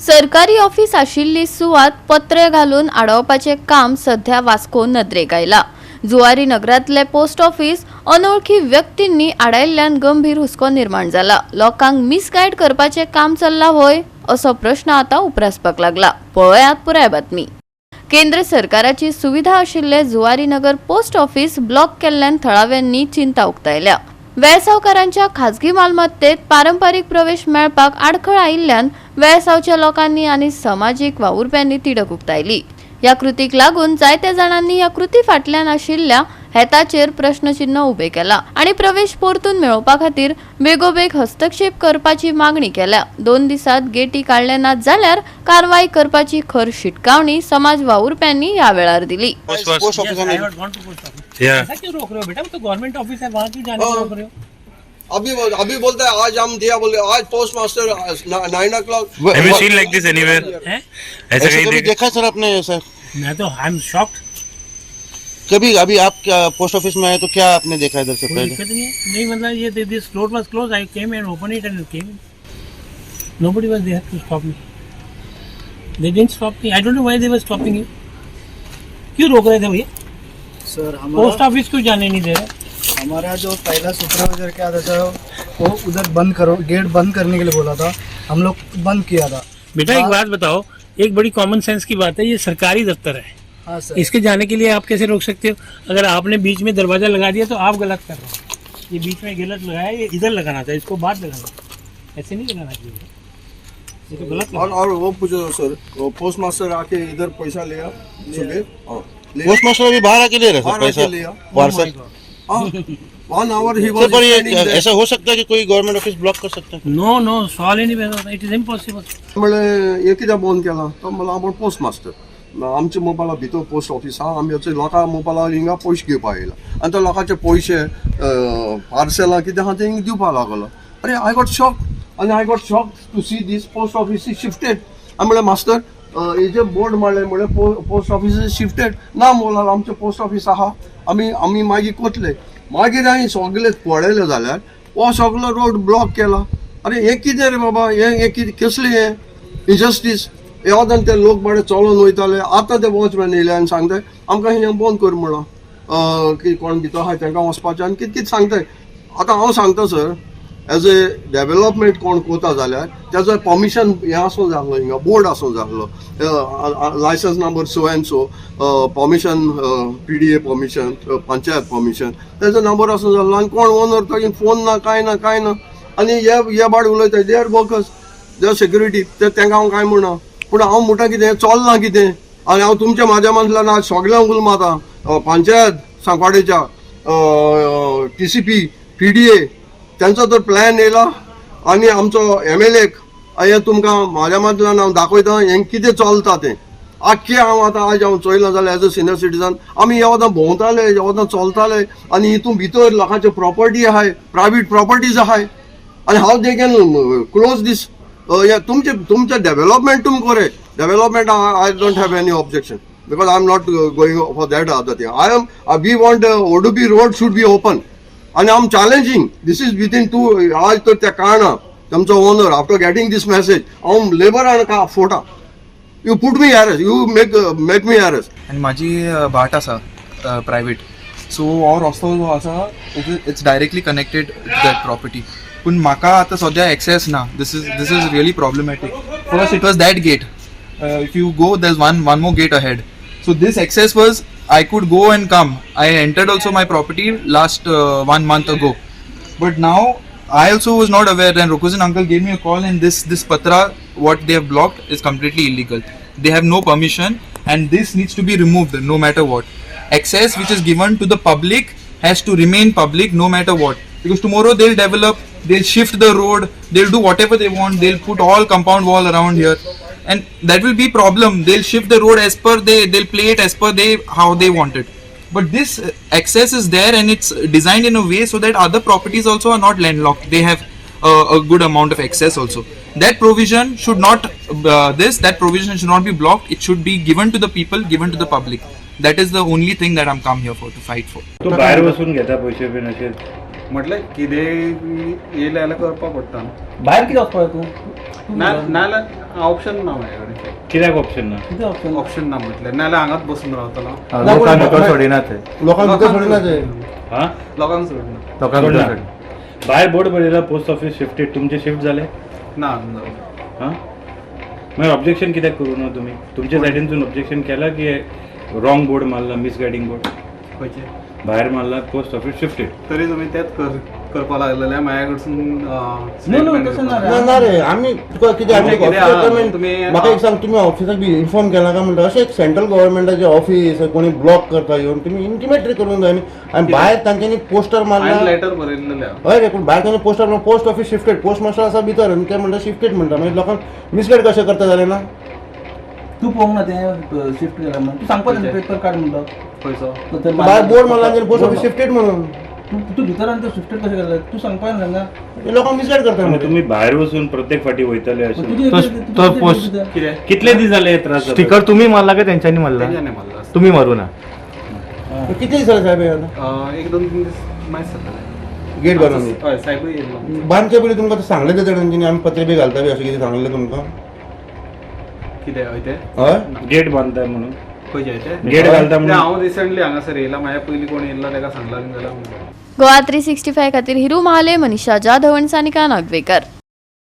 सरकारी ऑफिस आशिल्ली सुवात पत्रे घालून अडवपाचे काम सध्या वास्को नदरेक आयला. जुवारी नगरातले पोस्ट ऑफिस अनोळखी व्यक्तींनी आडायल्ल्यान गंभीर हुस्को निर्माण जाला. लोकांक मिसगायड करपाचे काम चल्ला होय असो प्रश्न आता उपरासपाक लागला. पळयात पुराय बातमी. केंद्र सरकाराची सुविधा आशिल्ले Zuari Nagar post office block केल्ल्यान थळाव्यांनी चिंता उक्तायल्या. वेळसावकारांच्या खाजगी मालमत्तेत पारंपारीक प्रवेश मेळपाक आडखळ आयिल्ल्यान वेळसावच्या लोकांनी आनी सामाजीक वावुरप्यांनी तिडक उक्तायली. या कृतीक लागून जायत्या जाणांनी या कृती फाटल्यान आशिल्ल्या हेताचेर प्रश्नचिन्ह उबे केला आणि प्रवेश परतून मेळोवपा खातीर बेगोबेग हस्तक्षेप करपाची मागणी केल्या. 2 दिसात गेटी काढले नात जाल्यार कारवाई करपाची खर शिटकावणी समाज वावुरप्यांनी या वेळार दिली. ऐसा क्यों रोक रहे हो बेटा? तो गवर्नमेंट ऑफिस है, वहाँ क्यों जाने को रोक रहे हो? अभी बोलता है आज हम दिया, बोले आज post master 9 o'clock. Have you seen like this anywhere? हैं? ऐसा ऐसा कहीं कभी देख देखा सर आपने? सर मैं तो आई एम शॉक्ड. कभी अभी आप क्या पोस्ट ऑफिस में आए तो क्या आपने देखा इधर से कोई पहले? दिक्कत नहीं है. नहीं मतलब ये this floor was close. I came and open it and came. Nobody was there to stop me. They didn't stop me. I don't know why they वर स्टॉपिंग यू. क्यों रोक रहे थे भैया? सर पोस्ट ऑफिस क्यों जाने नहीं दे रहे? हमारा जो पहला सुपरवाइजर क्या था वो उधर बंद करो, गेट बंद करने के लिए बोला था. हम लोग बंद किया था. बेटा एक बात बताओ, एक बड़ी कॉमन सेंस की बात है, ये सरकारी दफ्तर है. हाँ सर. इसके जाने के लिए आप कैसे रोक सकते हो? अगर आपने बीच में दरवाजा लगा दिया तो आप गलत कर रहे हो. ये बीच में गलत लगाया, ये इधर लगाना था, इसको बाहर लगाना था. ऐसे नहीं लगाना चाहिए. ये तो गलत लगा. और वो पूछो सर, वो पोस्ट मास्टर आके इधर पैसा लिया सुबह. पोस्ट मास्टर अभी बाहर आके ले रहे सर पैसा लिया. Parcel. 1 hour he sir was पर ये standing there. ऐसा हो सकता है कि कोई गवर्नमेंट ऑफिस ब्लॉक कर सकता है? नो नो सवाल ही नहीं पैदा होता. It is impossible. म्हळें एक कित्याक बंद केला तो म्हणला आमी पोस्ट मास्टर आमच्या मोबायला भितर पोस्ट ऑफिस आहा. आमी लोकां मोबायला हिंगा पयशे घेवपाक येयला आनी तो लोकांचे पयशे पार्सलां कितें आहा ते हिंगा दिवपाक लागलो. अरे आय गॉट शॉक आनी I got shock to see this post office is shifted. आमी म्हणलें मास्टर हेजे बोर्ड मारलें म्हणलें पोस्ट ऑफिस इज शिफ्टेड. ना म्हणल्यार आमचें पोस्ट ऑफिस आहा, आमी मागीर कोतले. मागीर हांवें सगळे पळयलें जाल्यार हो सगळो रोड ब्लॉक केला. अरे हें कितें रे बाबा? हें कितें कसलें हें इनजस्टीस? येवदान ते लोक बडे चलोन वयताले. आतां ते वॉचमॅन येयले आनी सांगताय आमकां हिंगा बंद कर म्हणून. की कोण भितर आहाय तांकां वचपाचें आनी कितें कितें सांगताय. आतां हांव सांगता सर, एज ए डेव्हलपमेंट कोण कोता जाल्यार तेजो परमिशन हें आसूं जाय आसलो, हिंगा बोर्ड आसूं जाय आसलो. Licence number so and so, permission PDA permission, panchayat permission, तेजो नंबर आसूं जाय आसलो. आनी कोण ओनर तो फोन ना, कांय ना. आनी हे बाड उलयताय they are workers, they are security. ते तांकां हांव कांय म्हणना. पूण हांव म्हणटा कितें चलना कितें. आनी हांव तुमच्या म्हाज्या मातल्यान आज सगळ्यांक उल मारता. पंचायत सांकवाडेच्या, TCP, PDA त्यांचो तर प्लॅन येयला आनी आमचो MLA हें तुमकां म्हाज्या मातल्यान हांव दाखयता हें कितें चलता तें. आख्खें हांव आतां आज हांव चोयलां जाल्यार एज अ सिनियर सिटीजन आमी येवदां भोंवताले, येवदां चलताले आनी हितून भितर लोकांचे प्रॉपर्टी आहाय, प्रायवेट प्रॉपर्टीज आहाय. आनी हाव दे कॅन क्लोज दीस. तुमचें डेव्हलपमेंट तुमी कोरे. Development I don't have any objection because I am not going for that other thing. We want ODP road should be open. And I'm challenging. This is within 2 hours to त्या कारणां तुमचो owner after getting दिस message हांव labour आनी का फोटा. You put me harass, you make me harass. आनी म्हाजी भाट आसा प्रायवेट, सो हो रस्तो जो आसा it's directly connected to that property. पूण म्हाका आतां सद्या एक्सेस ना. This is really problematic. First it was that gate. If you go there is one more gate ahead. So this access was, I could go and come. I entered also my property last 1 month ago. But now I also was not aware, and Rokuzin uncle gave me a call, and this patra what they have blocked is completely illegal. They have no permission and this needs to be removed no matter what. Access which is given to the public has to remain public no matter what. Because tomorrow they'll develop, they'll shift the road, they'll do whatever they want, they'll put all compound wall around here. And that will be problem. They'll shift the road as per they'll play it as per how they want it. But this access is there and it's designed in a way so that other properties also are not landlocked. They have a good amount of access also. That provision should not that provision should not be blocked. It should be given to the people, given to the public. That is the only thing that I'm come here for, to fight for. तो बाहेर बसून घेता पैसे bin अशें म्हटलं कितें येयलें जाल्यार करपा पडटा. बाहेर कितें वचपाक तूं? नाल्यार ऑप्शन ना माझ्या कडेन कित्याक ऑप्शन ना किती ऑप्शन ऑप्शन ना म्हटल्यार नाल्यार हांगाच बसून रावतलो लोकांक भितर सोडिना ते लोकांक भितर सोडिना ते हा लोकांक सोडना लोकांक भितर सोडना. सोडिना भायर बोर्ड बरयला पोस्ट ऑफिस शिफ्टेड तुमचे शिफ्ट जाले ना हा मागीर ऑब्जेक्शन कित्याक करूं ना तुमी तुमच्या सायडीनसून ऑब्जेक्शन केला की रॉंग बोर्ड मारला मिसगायडींग बोर्ड खंयचे भायर मारला पोस्ट ऑफिस शिफ्टेड तरी तुमी तेच करपा लागलेले माझ्या कडसून तसं ना ना रे आम्ही तुका कितें आमी कितें आहा, ऑफिसाक तुमी- म्हाका एक सांग तुमी ऑफिसाक बी इन्फॉर्म केला काय म्हणटा अशें एक सेंट्रल गव्हर्मेंटाचें ऑफिस कोणी ब्लॉक करता येवन तुमी इंटिमेट करूंक जाय न्ही आनी भायर तांच्यांनी पोस्टर हांवें मारला लेटर बरयल्लेले हय रे पूण भायर तांणी पोस्टर मारला post office shifted post master आसा भितर आनी ते म्हणटा शिफ्टेड म्हणटा मागीर लोकांक मिसगायड कशें करता जालें ना तू पळोवंक ना तें शिफ्ट केला म्हणून तू सांगपा ना पेपर कार्ड म्हणतो खंयचो भायर बोर्ड मारला आनी पोस्ट ऑफिस शिफ्टेड म्हणून तू भितर आनी ते शिफ्टेड कशें केलें तू सांगपा ना तांकां हे लोकांक मिसगायड करता आनी म्हणटा तुमी भायर वचून प्रत्येक फाटी वयतले अशें तो पोस्ट कितें कितले दीस जाले हे त्रास जातात? स्टिकर तुम्ही मारला काय त्यांच्यानी मारला तेंच्यानी मारला तुम्ही मारू ना कितले दीस जाले साहेब हे आतां एक दोन तीन दीस मायस जाताले गेट घालून हय सायबूय येयलो बांदचे पयलीं तुमकां सांगलें ते तेणच्यांनी आमी पत्रे बी घालता बी अशें कितें सांगलें तुमकां कितें हय ते हय गेट बांदताय म्हणून खंयचे ते गेट घालता ते म्हणून हांव रिसंटली हांगासर येयला माझ्या पयलीं कोण येयला ताका सांगला जाल्यार गोवा 365 खातीर हिरू महाले, मनीषा जाधव आनी सानिका नागवेकर.